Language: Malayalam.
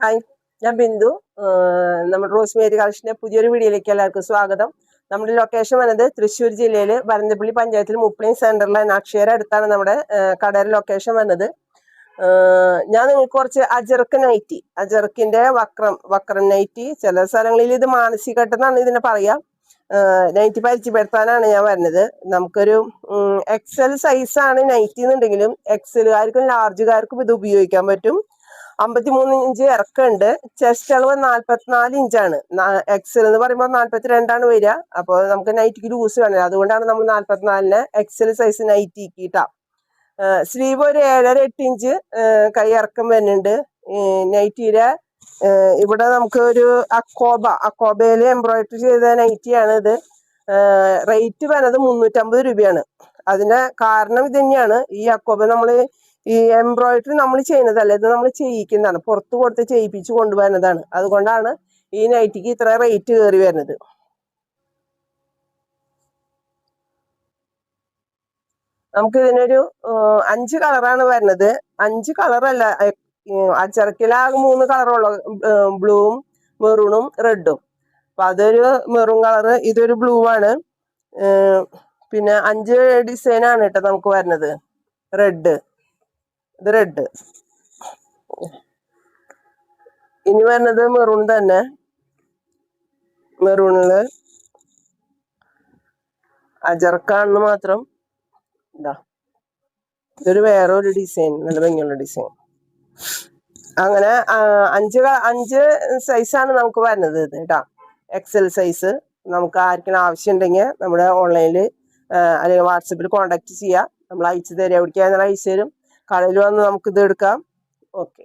ഹായ്, ഞാൻ ബിന്ദു. നമ്മുടെ റോസ്മേരി കളക്ഷന്റെ പുതിയൊരു വീഡിയോയിലേക്ക് എല്ലാവർക്കും സ്വാഗതം. നമ്മുടെ ലൊക്കേഷൻ വന്നത് തൃശ്ശൂർ ജില്ലയിൽ വരന്തപ്പള്ളി പഞ്ചായത്തിൽ മുപ്ലിം സെന്ററിലെ അക്ഷയയുടെ അടുത്താണ് നമ്മുടെ കടയുടെ ലൊക്കേഷൻ വന്നത്. ഞാൻ നിങ്ങൾക്ക് കുറച്ച് അജറക്കിന്റെ വക്രം നൈറ്റി, ചില സ്ഥലങ്ങളിൽ ഇത് മാനസികട്ടെന്നാണ് ഇതിനെ പറയാ. നൈറ്റി പരിചയപ്പെടുത്താനാണ് ഞാൻ വരുന്നത്. നമുക്കൊരു എക്സൽ സൈസാണ് നൈറ്റി എന്നുണ്ടെങ്കിലും എക്സലുകാർക്കും ലാർജുകാർക്കും ഇത് ഉപയോഗിക്കാൻ പറ്റും. 53 ഇഞ്ച് ഇറക്കമുണ്ട്. ചെസ്റ്റ് അളവ് 44 ഇഞ്ചാണ്. എക്സൽ എന്ന് പറയുമ്പോൾ 42 വരിക. അപ്പോൾ നമുക്ക് നൈറ്റിക്ക് ലൂസ് വേണം, അതുകൊണ്ടാണ് നമ്മൾ 44 എക്സൽ സൈസ് നൈറ്റി ഇട്ടാ. സ്ലീവ് ഒരു 7.5 ഇഞ്ച് കൈ ഇറക്കം വരുന്നുണ്ട്. നൈറ്റിയുടെ ഇവിടെ നമുക്ക് ഒരു അക്കോബയിൽ എംബ്രോയിഡറി ചെയ്ത നൈറ്റിയാണ് ഇത്. റേറ്റ് വരുന്നത് 350 രൂപയാണ്. അതിന്റെ കാരണം ഇത് തന്നെയാണ്. ഈ അക്കോബ നമ്മൾ ഈ എംബ്രോയിഡറി നമ്മൾ ചെയ്യുന്നതല്ല, ഇത് നമ്മൾ ചെയ്യിക്കുന്നതാണ്, പുറത്ത് കൊടുത്ത് ചെയ്യിപ്പിച്ച് കൊണ്ടുവരുന്നതാണ്. അതുകൊണ്ടാണ് ഈ നൈറ്റിക്ക് ഇത്ര റേറ്റ് കയറി വരുന്നത്. നമുക്ക് ഇതിനൊരു 5 കളറാണ് വരുന്നത്. 5 കളറല്ല, അച്ചറക്കിലാകെ 3 കളറുള്ളൂ, ബ്ലൂവും മെറൂണും റെഡും. അപ്പൊ അതൊരു മെറൂൺ കളറ്, ഇതൊരു ബ്ലൂ ആണ്. പിന്നെ 5 ഡിസൈനാണ് കേട്ടോ നമുക്ക് വരുന്നത്. ഇത് റെഡ്. ഇനി വരുന്നത് മെറൂൺ തന്നെ. മെറൂണില് അജർക്കാണെന്ന് മാത്രം. ഇതൊരു വേറെ ഒരു ഡിസൈൻ, നല്ല ഭംഗിയുള്ള ഡിസൈൻ. അങ്ങനെ 5 സൈസാണ് നമുക്ക് വരുന്നത് ഇത് കേട്ടോ. XL size. നമുക്ക് ആർക്കെങ്കിലും ആവശ്യം ഉണ്ടെങ്കിൽ നമ്മുടെ ഓൺലൈനിൽ അല്ലെങ്കിൽ വാട്സപ്പിൽ കോണ്ടാക്ട് ചെയ്യാം. നമ്മൾ അയച്ചു തരാം. എവിടേക്കാണെന്ന് അയച്ചു തരും. കടയിൽ വന്ന് നമുക്ക് ഇത് എടുക്കാം. ഓക്കെ.